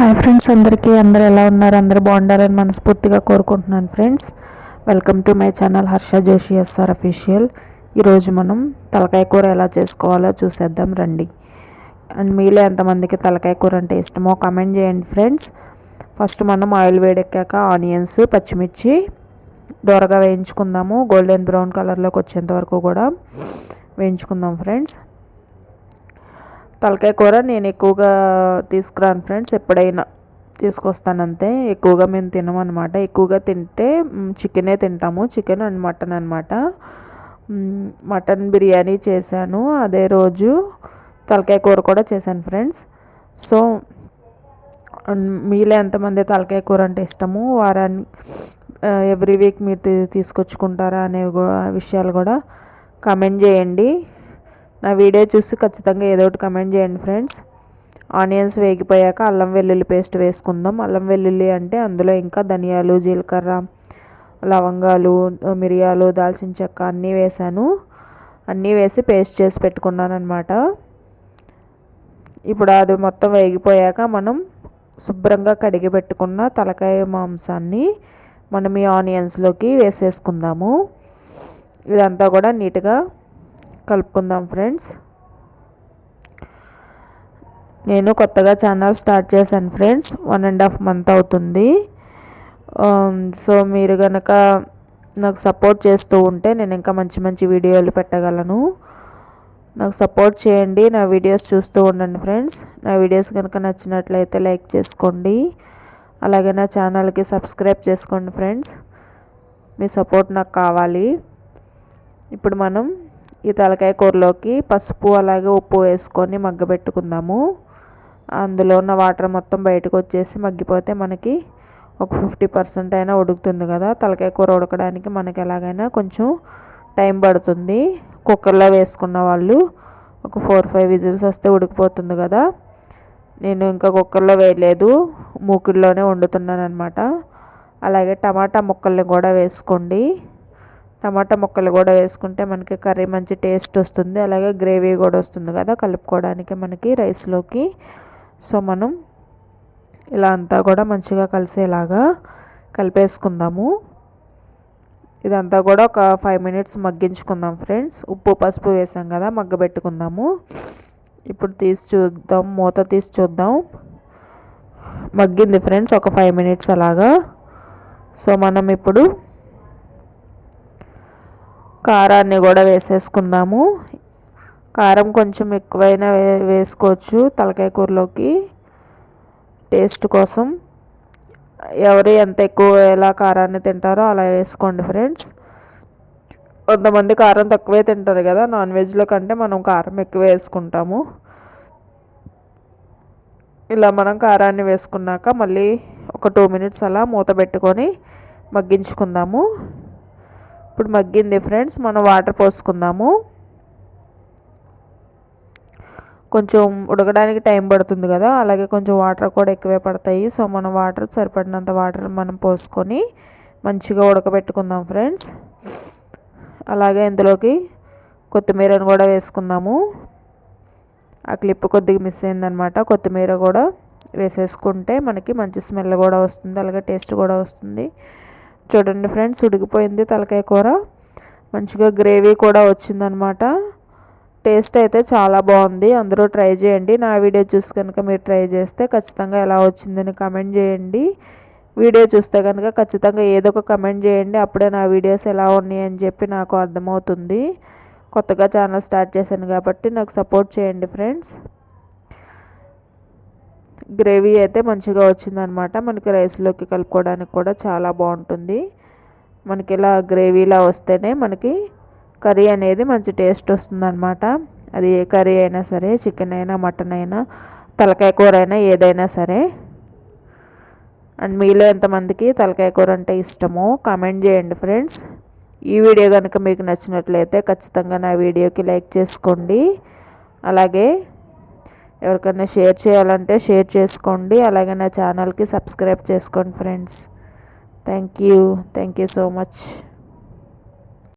Hi friends, అందరూ ఎలా ఉన్నారు? అందరూ బాగుండాలని మనస్ఫూర్తిగా కోరుకుంటున్నాను friends. Welcome to my channel Harsha Joshi SR official. ఈరోజు మనం తలకాయ కూర ఎలా చేసుకోవాలో చూసేద్దాం రండి. అండ్ మీలో ఎంతమందికి తలకాయ కూర అంటే ఇష్టమో కామెంట్ చేయండి ఫ్రెండ్స్. ఫస్ట్ మనం ఆయిల్ వేడెక్కాక ఆనియన్స్, పచ్చిమిర్చి దోరగా వేయించుకుందాము. గోల్డెన్ బ్రౌన్ కలర్లోకి వచ్చేంత వరకు కూడా వేయించుకుందాం ఫ్రెండ్స్. తలకాయ కూర నేను ఎక్కువగా తీసుకురాను ఫ్రెండ్స్, ఎప్పుడైనా తీసుకొస్తానంతే. ఎక్కువగా మేము తినమన్నమాట. ఎక్కువగా తింటే చికెనే తింటాము, చికెన్ అండ్ మటన్ అనమాట. మటన్ బిర్యానీ చేశాను, అదే రోజు తలకాయ కూర కూడా చేశాను ఫ్రెండ్స్. సో మీలో ఎంతమంది తలకాయ కూర అంటే ఇష్టము, ఎవ్రీ వీక్ మీరు తీసుకొచ్చుకుంటారా అనే విషయాలు కూడా కామెంట్ చేయండి. నా వీడియో చూసి ఖచ్చితంగా ఏదో ఒకటి కమెంట్ చేయండి ఫ్రెండ్స్. ఆనియన్స్ వేగిపోయాక అల్లం వెల్లుల్లి పేస్ట్ వేసుకుందాం. అల్లం వెల్లుల్లి అంటే అందులో ఇంకా ధనియాలు, జీలకర్ర, లవంగాలు, మిరియాలు, దాల్చిన చెక్క అన్నీ వేసాను. అన్నీ వేసి పేస్ట్ చేసి పెట్టుకున్నాను అనమాట. ఇప్పుడు అది మొత్తం వేగిపోయాక మనం శుభ్రంగా కడిగి పెట్టుకున్న తలకాయ మాంసాన్ని మనం ఈ ఆనియన్స్లోకి వేసేసుకుందాము. ఇదంతా కూడా నీట్గా కలుపుకుందాం ఫ్రెండ్స్. నేను కొత్తగా ఛానల్ స్టార్ట్ చేశాను ఫ్రెండ్స్, 1.5 month అవుతుంది. సో మీరు కనుక నాకు సపోర్ట్ చేస్తూ ఉంటే నేను ఇంకా మంచి మంచి వీడియోలు పెట్టగలను. నాకు సపోర్ట్ చేయండి, నా వీడియోస్ చూస్తూ ఉండండి ఫ్రెండ్స్. నా వీడియోస్ కనుక నచ్చినట్లయితే లైక్ చేసుకోండి, అలాగే నా ఛానల్కి సబ్స్క్రైబ్ చేసుకోండి ఫ్రెండ్స్. మీ సపోర్ట్ నాకు కావాలి. ఇప్పుడు మనం ఈ తలకాయ కూరలోకి పసుపు అలాగే ఉప్పు వేసుకొని మగ్గబెట్టుకుందాము. అందులో ఉన్న వాటర్ మొత్తం బయటకు వచ్చేసి మగ్గిపోతే మనకి ఒక 50% అయినా ఉడుకుతుంది కదా. తలకాయ కూర ఉడకడానికి మనకి ఎలాగైనా కొంచెం టైం పడుతుంది. కుక్కర్లో వేసుకున్న వాళ్ళు ఒక 4-5 విజిల్స్ వస్తే ఉడికిపోతుంది కదా. నేను ఇంకా కుక్కర్లో వేయలేదు, మూకిడిలోనే వండుతున్నాను అనమాట. అలాగే టమాటా ముక్కల్ని కూడా వేసుకోండి. టమాటా ముక్కలు కూడా వేసుకుంటే మనకి కర్రీ మంచి టేస్ట్ వస్తుంది, అలాగే గ్రేవీ కూడా వస్తుంది కదా కలుపుకోవడానికి మనకి రైస్లోకి. సో మనం ఇలా అంతా కూడా మంచిగా కలిసేలాగా కలిపేసుకుందాము. ఇదంతా కూడా ఒక 5 minutes మగ్గించుకుందాం ఫ్రెండ్స్. ఉప్పు పసుపు వేసాం కదా, మగ్గబెట్టుకుందాము. ఇప్పుడు తీసి చూద్దాం, మూత తీసి చూద్దాం. మగ్గింది ఫ్రెండ్స్ ఒక 5 minutes అలాగా. సో మనం ఇప్పుడు కారాన్ని కూడా వేసేసుకుందాము. కారం కొంచెం ఎక్కువైనా వేసుకోవచ్చు తలకాయ కూరలోకి టేస్ట్ కోసం. ఎవరు ఎంత ఎక్కువ ఎలా కారాన్ని తింటారో అలా వేసుకోండి ఫ్రెండ్స్. కొంతమంది కారం తక్కువే తింటారు కదా, నాన్ వెజ్లో కంటే మనం కారం ఎక్కువ వేసుకుంటాము. ఇలా మనం కారాన్ని వేసుకున్నాక మళ్ళీ ఒక 2 minutes అలా మూత పెట్టుకొని మగ్గించుకుందాము. ఇప్పుడు మగ్గింది ఫ్రెండ్స్, మనం వాటర్ పోసుకుందాము. కొంచెం ఉడకడానికి టైం పడుతుంది కదా, అలాగే కొంచెం వాటర్ కూడా ఎక్కువే పడతాయి. సో మనం వాటర్ సరిపడినంత వాటర్ మనం పోసుకొని మంచిగా ఉడకబెట్టుకుందాం ఫ్రెండ్స్. అలాగే ఇందులోకి కొత్తిమీరను కూడా వేసుకుందాము. ఆ క్లిప్ కొద్దిగా మిస్ అయిందనమాట. కొత్తిమీర కూడా వేసేసుకుంటే మనకి మంచి స్మెల్ కూడా వస్తుంది, అలాగే టేస్ట్ కూడా వస్తుంది. చూడండి ఫ్రెండ్స్, ఉడికిపోయింది తలకాయ కూర, మంచిగా గ్రేవీ కూడా వచ్చిందనమాట. టేస్ట్ అయితే చాలా బాగుంది. అందరూ ట్రై చేయండి. నా వీడియో చూసి కనుక మీరు ట్రై చేస్తే ఖచ్చితంగా ఎలా వచ్చిందని కమెంట్ చేయండి. వీడియో చూస్తే కనుక ఖచ్చితంగా ఏదో ఒక కమెంట్ చేయండి, అప్పుడే నా వీడియోస్ ఎలా ఉన్నాయి అని చెప్పి నాకు అర్థమవుతుంది. కొత్తగా ఛానల్ స్టార్ట్ చేశాను కాబట్టి నాకు సపోర్ట్ చేయండి ఫ్రెండ్స్. గ్రేవీ అయితే మంచిగా వచ్చిందనమాట. మనకి రైస్లోకి కలుపుకోవడానికి కూడా చాలా బాగుంటుంది. మనకి ఇలా గ్రేవీలా వస్తేనే మనకి కర్రీ అనేది మంచి టేస్ట్ వస్తుందన్నమాట. అది ఏ కర్రీ అయినా సరే, చికెన్ అయినా, మటన్ అయినా, తలకాయ కూర అయినా, ఏదైనా సరే. అండ్ మీలో ఎంతమందికి తలకాయ కూర అంటే ఇష్టమో కామెంట్ చేయండి ఫ్రెండ్స్. ఈ వీడియో కనుక మీకు నచ్చినట్లయితే ఖచ్చితంగా నా వీడియోకి లైక్ చేసుకోండి. అలాగే ఎవరికైనా షేర్ చేయాలంటే షేర్ చేసుకోండి, అలాగే నా ఛానల్కి సబ్స్క్రైబ్ చేసుకోండి friends. Thank you so much.